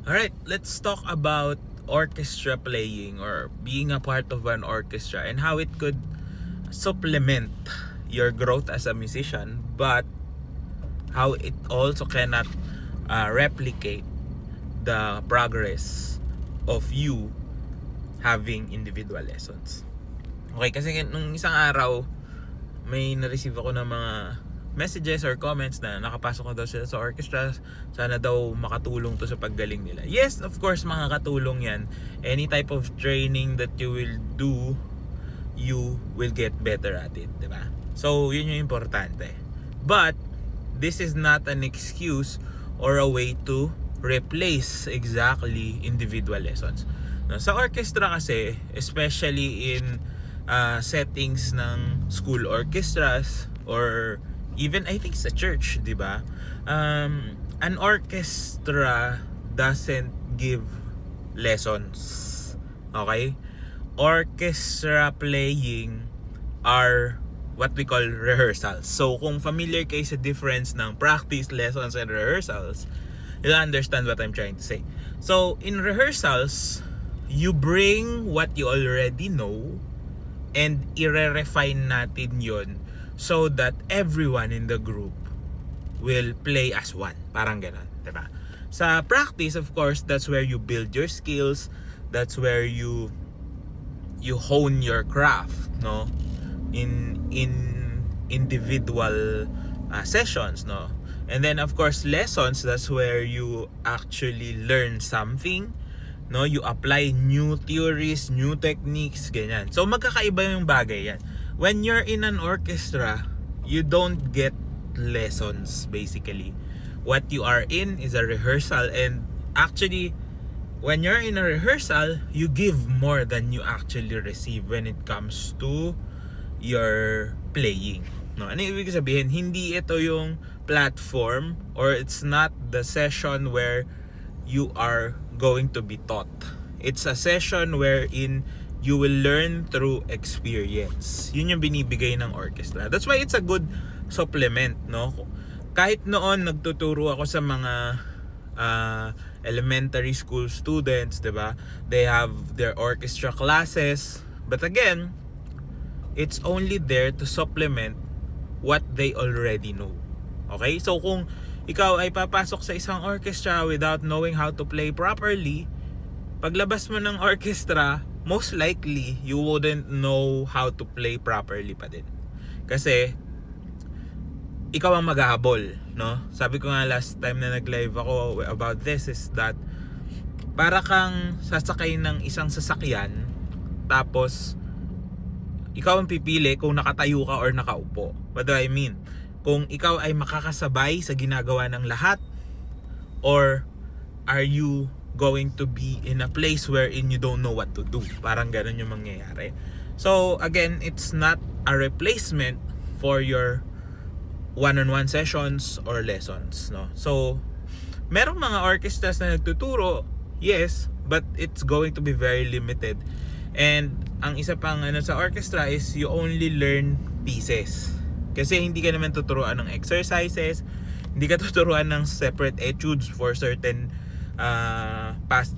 Alright, let's talk about orchestra playing or being a part of an orchestra and how it could supplement your growth as a musician, but how it also cannot replicate the progress of you having individual lessons. Okay, kasi nung isang araw, may na-receive ako ng mga messages or comments na nakapasok na daw sila sa orchestra, sana daw makatulong to sa paggaling nila. Yes, of course, makakatulong yan. Any type of training that you will do, you will get better at it, di ba? So, yun yung importante. But, this is not an excuse or a way to replace exactly individual lessons. No, sa orchestra kasi, especially in settings ng school orchestras or even I think sa church, di ba? An orchestra doesn't give lessons. Okay? Orchestra playing are what we call rehearsals. So, kung familiar kayo sa difference ng practice, lessons, and rehearsals, you'll understand what I'm trying to say. So, in rehearsals, you bring what you already know and i-refine natin yon so that everyone in the group will play as one. Parang ganon, diba? Sa practice, of course, that's where you build your skills. That's where you hone your craft, no? In individual sessions, no? And then, of course, lessons, that's where you actually learn something, no? You apply new theories, new techniques, ganyan. So, magkakaiba yung bagay yan. When you're in an orchestra, you don't get lessons, basically. What you are in is a rehearsal, and actually, when you're in a rehearsal, you give more than you actually receive when it comes to your playing. No, ano ibig sabihin? Hindi ito yung platform, or it's not the session where you are going to be taught. It's a session wherein you will learn through experience. Yun yung binibigay ng orchestra. That's why it's a good supplement, no? Kahit noon nagtuturo ako sa mga elementary school students, 'di ba? They have their orchestra classes, but again, it's only there to supplement what they already know. Okay? So kung ikaw ay papasok sa isang orchestra without knowing how to play properly, paglabas mo ng orchestra, most likely you wouldn't know how to play properly pa din. Kasi ikaw ang maghahabol, no? Sabi ko nga last time na nag-live ako about this is that para kang sasakay ng isang sasakyan, tapos ikaw ang pipili kung nakatayo ka or nakaupo. What do I mean? Kung ikaw ay makakasabay sa ginagawa ng lahat, or are you going to be in a place wherein you don't know what to do? Parang ganun yung mangyayari. So again, it's not a replacement for your one-on-one sessions or lessons, no? So merong mga orchestras na nagtuturo, yes, but it's going to be very limited. And ang isa pang sa orchestra is you only learn pieces. Kasi hindi ka naman tuturuan ng exercises, hindi ka tuturuan ng separate etudes for certain past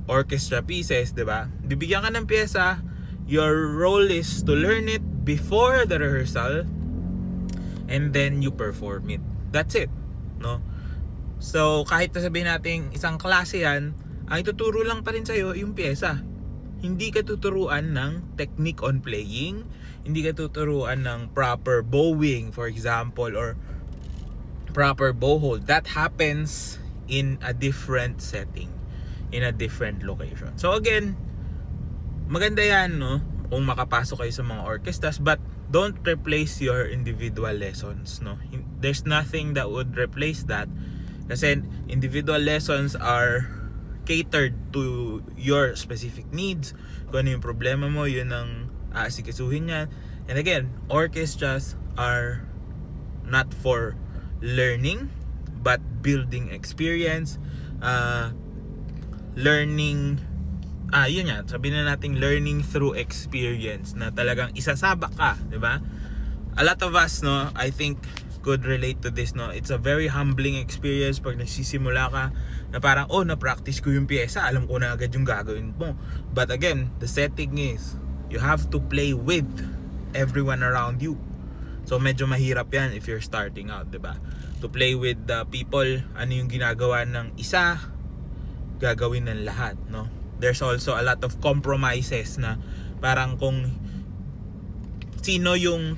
orchestra pieces, 'di ba? Bibigyan ka ng pyesa, your role is to learn it before the rehearsal and then you perform it. That's it, no? So kahit sabihin natin isang klase yan, ang ituturo lang pa rin sa'yo yung pyesa. Hindi ka tuturuan ng technique on playing, hindi ka tuturuan ng proper bowing, for example, or proper bow hold. That happens in a different setting, in a different location. So again, maganda yan, no? Kung makapasok kayo sa mga orchestras, but don't replace your individual lessons, no? There's nothing that would replace that, kasi individual lessons are catered to your specific needs. Kung ano yung problema mo, yun ang aasikasuhin niya. And again, orchestras are not for learning, but building experience, learning, yun nga, sabihin na natin learning through experience, na talagang isasabak ka, di ba? A lot of us, no, I think could relate to this, no? It's a very humbling experience pag nagsisimula ka Na parang, oh, na-practice ko yung pyesa, alam ko na agad yung gagawin mo. But again, the setting is, you have to play with everyone around you. So medyo mahirap yan if you're starting out, diba? To play with the people, ano yung ginagawa ng isa, gagawin ng lahat, no? There's also a lot of compromises na parang kung sino yung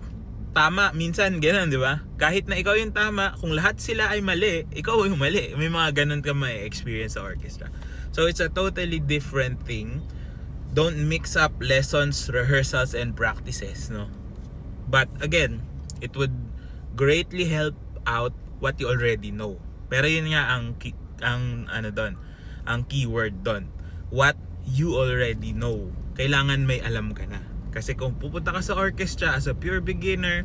tama, minsan ganun, di ba? Kahit na ikaw yung tama, kung lahat sila ay mali, ikaw yung mali. May mga ganun ka may experience sa orchestra. So it's a totally different thing. Don't mix up lessons, rehearsals, and practices, no? But again, it would greatly help out what you already know. Pero yun nga ang keyword doon. What you already know. Kailangan may alam ka na. Kasi kung pupunta ka sa orchestra as a pure beginner,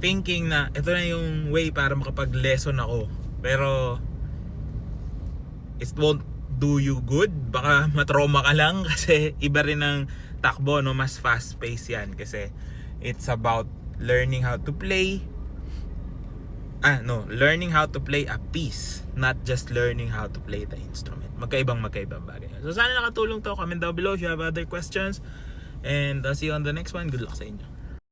thinking na ito na yung way para makapag-lesson ako, pero it won't do you good. Baka matrauma ka lang kasi iba rin ang takbo, no? Mas fast pace yan kasi it's about learning how to play learning how to play a piece, not just learning how to play the instrument. Magkaibang bagay. So sana nakatulong to. Comment down below if you have other questions, and I'll see you on the next one. Good luck sa inyo.